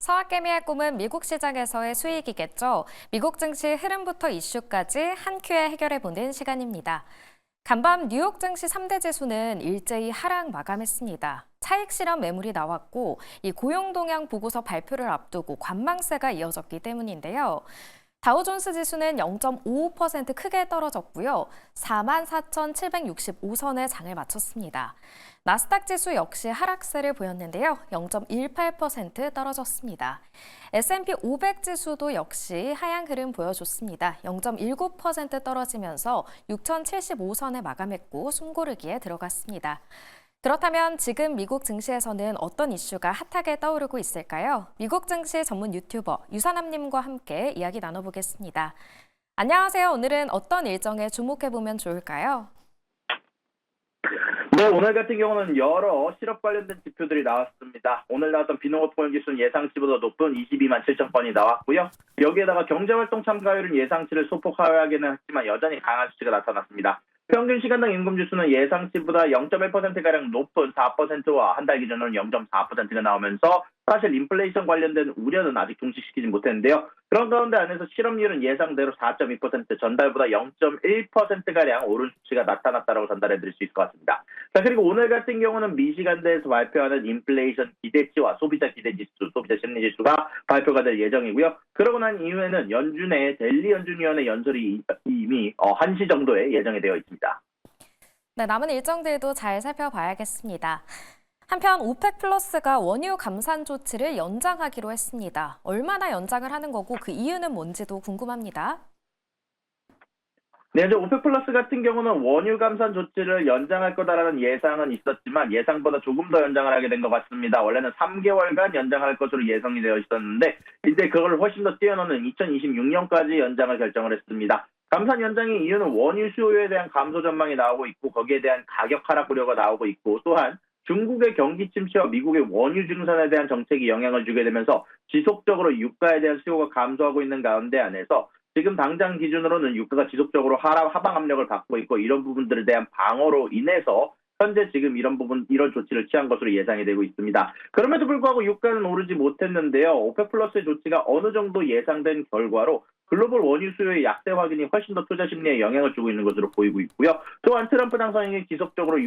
서학개미의 꿈은 미국 시장에서의 수익이겠죠. 미국 증시 흐름부터 이슈까지 한 큐에 해결해보는 시간입니다. 간밤 뉴욕 증시 3대 지수는 일제히 하락 마감했습니다. 차익 실현 매물이 나왔고 이 고용 동향 보고서 발표를 앞두고 관망세가 이어졌기 때문인데요. 다우존스 지수는 0.55% 크게 떨어졌고요. 44,765선에 장을 마쳤습니다. 나스닥 지수 역시 하락세를 보였는데요. 0.18% 떨어졌습니다. S&P 500 지수도 역시 하향 흐름 보여줬습니다. 0.19% 떨어지면서 6,075선에 마감했고 숨고르기에 들어갔습니다. 그렇다면 지금 미국 증시에서는 어떤 이슈가 핫하게 떠오르고 있을까요? 미국 증시 전문 유튜버 유선남님과 함께 이야기 나눠보겠습니다. 안녕하세요. 오늘은 어떤 일정에 주목해보면 좋을까요? 네, 오늘 같은 경우는 여러 실업 관련된 지표들이 나왔습니다. 오늘 나왔던 비농업고용 지수는 예상치보다 높은 22만 7천 건이 나왔고요. 여기에다가 경제활동 참가율은 예상치를 소폭 하회하기는 했지만 여전히 강한 수치가 나타났습니다. 평균 시간당 임금 지수는 예상치보다 0.1%가량 높은 4%와 한 달 기준으로는 0.4%가 나오면서 사실 인플레이션 관련된 우려는 아직 종식시키지 못했는데요. 그런 가운데 안에서 실업률은 예상대로 4.2%, 전달보다 0.1%가량 오른 수치가 나타났다고 전달해드릴 수 있을 것 같습니다. 자, 그리고 오늘 같은 경우는 미시간대에서 발표하는 인플레이션 기대치와 소비자 기대지수, 소비자 심리지수가 발표가 될 예정이고요. 그러고 난 이후에는 연준의 델리 연준위원회 연설이 이미 1시 정도에 예정이 되어 있습니다. 네, 남은 일정들도 잘 살펴봐야겠습니다. 한편 오펙 플러스가 원유 감산 조치를 연장하기로 했습니다. 얼마나 연장을 하는 거고 그 이유는 뭔지도 궁금합니다. 네, 현재 오펙 플러스 같은 경우는 원유 감산 조치를 연장할 거다라는 예상은 있었지만 예상보다 조금 더 연장을 하게 된 것 같습니다. 원래는 3개월간 연장할 것으로 예상이 되어 있었는데 이제 그걸 훨씬 더 뛰어넘는 2026년까지 연장을 결정을 했습니다. 감산 연장의 이유는 원유 수요에 대한 감소 전망이 나오고 있고 거기에 대한 가격 하락 우려가 나오고 있고 또한 중국의 경기 침체와 미국의 원유 증산에 대한 정책이 영향을 주게 되면서 지속적으로 유가에 대한 수요가 감소하고 있는 가운데 안에서 지금 당장 기준으로는 유가가 지속적으로 하방 압력을 받고 있고 이런 부분들에 대한 방어로 인해서 현재 지금 이런 조치를 취한 것으로 예상이 되고 있습니다. 그럼에도 불구하고 유가는 오르지 못했는데요. 오펙 플러스의 조치가 어느 정도 예상된 결과로 글로벌 원유 수요의 약세 확인이 훨씬 더 투자 심리에 영향을 주고 있는 것으로 보이고 있고요. 또한 트럼프 당선인이 지속적으로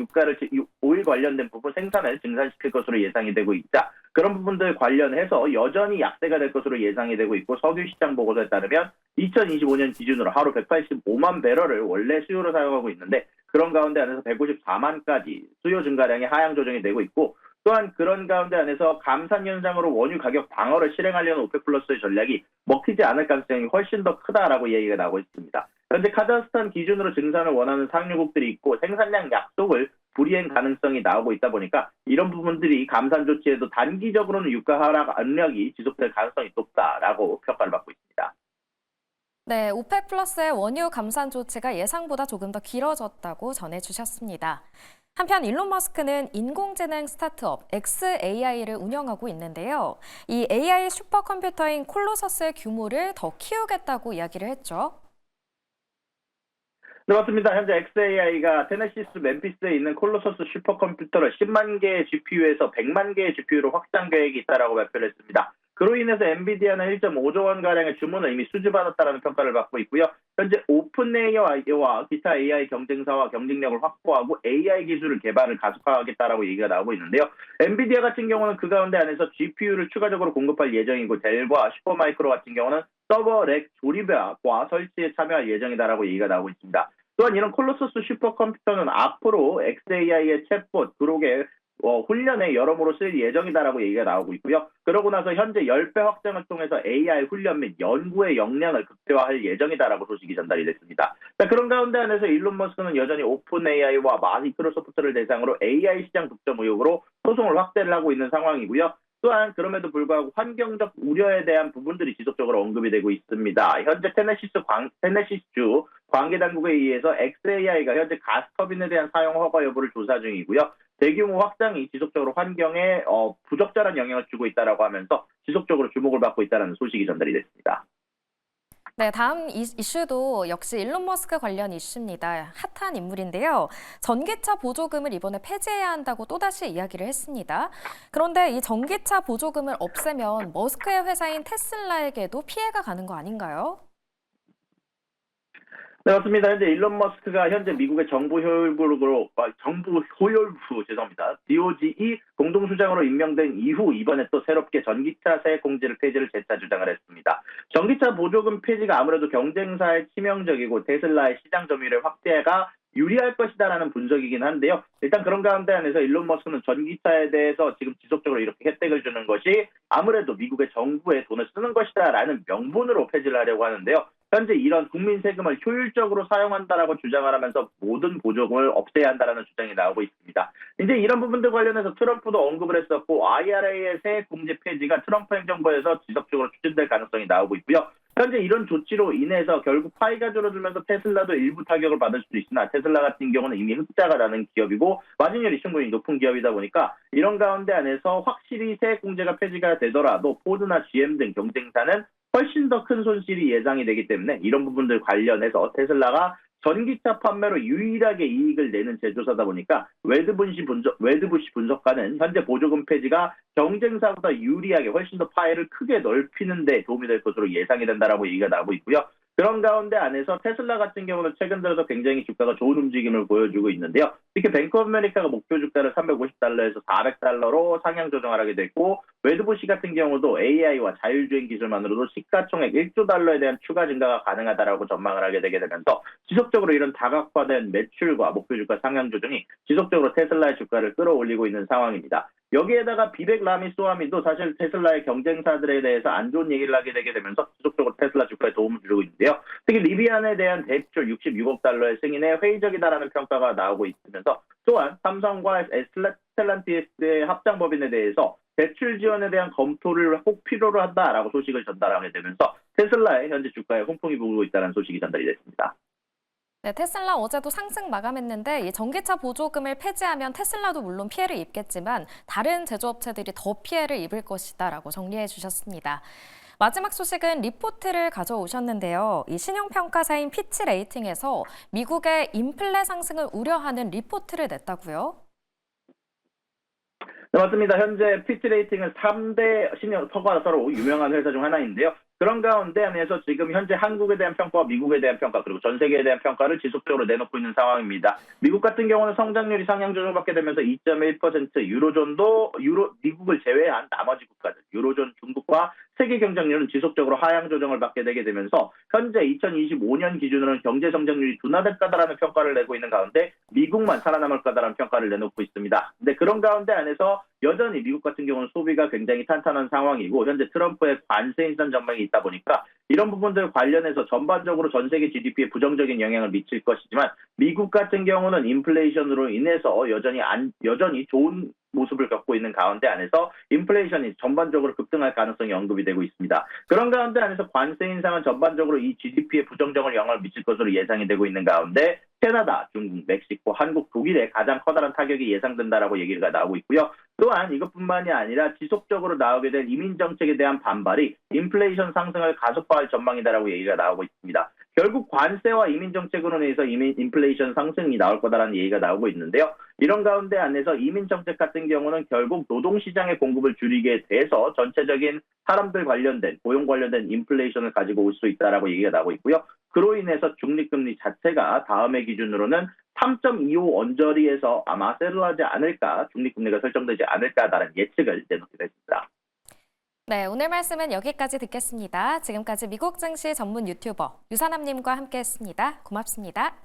오일 관련된 부분 생산을 증산시킬 것으로 예상이 되고 있다. 그런 부분들 관련해서 여전히 약세가 될 것으로 예상이 되고 있고 석유 시장 보고서에 따르면 2025년 기준으로 하루 185만 배럴을 원래 수요로 사용하고 있는데 그런 가운데 안에서 154만까지 수요 증가량이 하향 조정이 되고 있고 또한 그런 가운데 안에서 감산 현상으로 원유 가격 방어를 실행하려는 오펙 플러스의 전략이 먹히지 않을 가능성이 훨씬 더 크다라고 얘기가 나오고 있습니다. 현재 카자흐스탄 기준으로 증산을 원하는 상류국들이 있고 생산량 약속을 불이행 가능성이 나오고 있다 보니까 이런 부분들이 감산 조치에도 단기적으로는 유가 하락 압력이 지속될 가능성이 높다라고 평가를 받고 있습니다. 네, 오펙 플러스의 원유 감산 조치가 예상보다 조금 더 길어졌다고 전해주셨습니다. 한편 일론 머스크는 인공지능 스타트업 xAI를 운영하고 있는데요. 이 AI 슈퍼컴퓨터인 콜로서스의 규모를 더 키우겠다고 이야기를 했죠. 네, 맞습니다. 현재 xAI가 테네시스 멤피스에 있는 콜로서스 슈퍼컴퓨터를 10만 개의 GPU에서 100만 개의 GPU로 확장 계획이 있다고 발표를 했습니다. 그로 인해서 엔비디아는 1.5조 원가량의 주문을 이미 수주받았다는 평가를 받고 있고요. 현재 오픈AI와 기타 AI 경쟁사와 경쟁력을 확보하고 AI 기술을 개발을 가속화하겠다라고 얘기가 나오고 있는데요. 엔비디아 같은 경우는 그 가운데 안에서 GPU를 추가적으로 공급할 예정이고 델과 슈퍼마이크로 같은 경우는 서버 렉 조립과 설치에 참여할 예정이다라고 얘기가 나오고 있습니다. 또한 이런 콜로서스 슈퍼컴퓨터는 앞으로 xAI의 챗봇, 그룹의 훈련에 여러모로 쓸 예정이다라고 얘기가 나오고 있고요. 그러고 나서 현재 10배 확장을 통해서 AI 훈련 및 연구의 역량을 극대화할 예정이다라고 소식이 전달이 됐습니다. 자, 그런 가운데 안에서 일론 머스크는 여전히 오픈 AI와 마이크로소프트를 대상으로 AI 시장 독점 의혹으로 소송을 확대를 하고 있는 상황이고요. 또한 그럼에도 불구하고 환경적 우려에 대한 부분들이 지속적으로 언급이 되고 있습니다. 현재 테네시주 관계당국에 의해서 xAI가 현재 가스터빈에 대한 사용 허가 여부를 조사 중이고요. 대규모 확장이 지속적으로 환경에 부적절한 영향을 주고 있다라고 하면서 지속적으로 주목을 받고 있다는 소식이 전달이 됐습니다. 네, 다음 이슈도 역시 일론 머스크 관련 이슈입니다. 핫한 인물인데요. 전기차 보조금을 이번에 폐지해야 한다고 또다시 이야기를 했습니다. 그런데 이 전기차 보조금을 없애면 머스크의 회사인 테슬라에게도 피해가 가는 거 아닌가요? 네, 맞습니다. 현재 일론 머스크가 현재 미국의 죄송합니다. DOGE 공동수장으로 임명된 이후 이번에 또 새롭게 전기차 세액 공제를 폐지를 재차 주장을 했습니다. 전기차 보조금 폐지가 아무래도 경쟁사에 치명적이고 테슬라의 시장 점유율의 확대가 유리할 것이다라는 분석이긴 한데요. 일단 그런 가운데 안에서 일론 머스크는 전기차에 대해서 지금 지속적으로 이렇게 혜택을 주는 것이 아무래도 미국의 정부에 돈을 쓰는 것이다라는 명분으로 폐지를 하려고 하는데요. 현재 이런 국민 세금을 효율적으로 사용한다라고 주장을 하면서 모든 보조금을 없애야 한다라는 주장이 나오고 있습니다. 이제 이런 부분들 관련해서 트럼프도 언급을 했었고 IRA의 세액 공제 폐지가 트럼프 행정부에서 지속적으로 추진될 가능성이 나오고 있고요. 현재 이런 조치로 인해서 결국 파이가 줄어들면서 테슬라도 일부 타격을 받을 수도 있으나 테슬라 같은 경우는 이미 흑자가 나는 기업이고 마진율이 충분히 높은 기업이다 보니까 이런 가운데 안에서 확실히 세액 공제가 폐지가 되더라도 포드나 GM 등 경쟁사는 훨씬 더 큰 손실이 예상이 되기 때문에 이런 부분들 관련해서 테슬라가 전기차 판매로 유일하게 이익을 내는 제조사다 보니까 웨드부시 분석가는 현재 보조금 폐지가 경쟁사보다 유리하게 훨씬 더 파이를 크게 넓히는 데 도움이 될 것으로 예상이 된다라고 얘기가 나오고 있고요. 그런 가운데 안에서 테슬라 같은 경우는 최근 들어서 굉장히 주가가 좋은 움직임을 보여주고 있는데요. 특히 뱅크 오브 아메리카가 목표 주가를 $350에서 $400로 상향 조정을 하게 됐고 웨드부시 같은 경우도 AI와 자율주행 기술만으로도 시가총액 $1조 대한 추가 증가가 가능하다라고 전망을 하게 되게 되면서 지속적으로 이런 다각화된 매출과 목표 주가 상향 조정이 지속적으로 테슬라의 주가를 끌어올리고 있는 상황입니다. 여기에다가 비백 라미소아미도 사실 테슬라의 경쟁사들에 대해서 안 좋은 얘기를 하게 되게 되면서 지속적으로 테슬라 주가에 도움을 주고 있는데요. 특히 리비안에 대한 대출 $66억 승인에 회의적이다라는 평가가 나오고 있으면서 또한 삼성과 스텔란티스의 합장법인에 대해서 대출 지원에 대한 검토를 꼭 필요로 한다라고 소식을 전달하게 되면서 테슬라의 현재 주가에 훈풍이 불고 있다는 소식이 전달이 됐습니다. 네, 테슬라 어제도 상승 마감했는데 이 전기차 보조금을 폐지하면 테슬라도 물론 피해를 입겠지만 다른 제조업체들이 더 피해를 입을 것이다라고 정리해 주셨습니다. 마지막 소식은 리포트를 가져오셨는데요. 이 신용평가사인 피치 레이팅에서 미국의 인플레 상승을 우려하는 리포트를 냈다고요? 네, 맞습니다. 현재 피치 레이팅은 3대 신용평가사로 유명한 회사 중 하나인데요. 그런 가운데 안에서 지금 현재 한국에 대한 평가와 미국에 대한 평가 그리고 전 세계에 대한 평가를 지속적으로 내놓고 있는 상황입니다. 미국 같은 경우는 성장률이 상향 조정받게 되면서 2.1%, 미국을 제외한 나머지 국가들, 유로존, 중국과 세계 경쟁률은 지속적으로 하향 조정을 받게 되게 되면서 현재 2025년 기준으로는 경제 성장률이 둔화될 거다라는 평가를 내고 있는 가운데 미국만 살아남을 거다라는 평가를 내놓고 있습니다. 근데 그런 가운데 안에서 여전히 미국 같은 경우는 소비가 굉장히 탄탄한 상황이고 현재 트럼프의 관세 인상 전망이 있다 보니까 이런 부분들 관련해서 전반적으로 전 세계 GDP에 부정적인 영향을 미칠 것이지만 미국 같은 경우는 인플레이션으로 인해서 여전히 좋은 모습을 겪고 있는 가운데 안에서 인플레이션이 전반적으로 급등할 가능성이 언급이 되고 있습니다. 그런 가운데 안에서 관세 인상은 전반적으로 이 GDP에 부정적인 영향을 미칠 것으로 예상이 되고 있는 가운데 캐나다, 중국, 멕시코, 한국, 독일에 가장 커다란 타격이 예상된다라고 얘기가 나오고 있고요. 또한 이것뿐만이 아니라 지속적으로 나오게 될 이민 정책에 대한 반발이 인플레이션 상승을 가속화할 전망이다라고 얘기가 나오고 있습니다. 결국 관세와 이민 정책으로 인해서 인플레이션 상승이 나올 거다라는 얘기가 나오고 있는데요. 이런 가운데 안에서 이민 정책 같은 경우는 결국 노동시장의 공급을 줄이게 돼서 전체적인 사람들 관련된 고용 관련된 인플레이션을 가지고 올 수 있다라고 얘기가 나오고 있고요. 그로 인해서 중립금리 자체가 다음해 기준으로는 3.25 언저리에서 아마 세틀하지 않을까, 중립금리가 설정되지 않을까라는 예측을 내놓기도 했습니다. 네, 오늘 말씀은 여기까지 듣겠습니다. 지금까지 미국 증시 전문 유튜버 유산남님과 함께했습니다. 고맙습니다.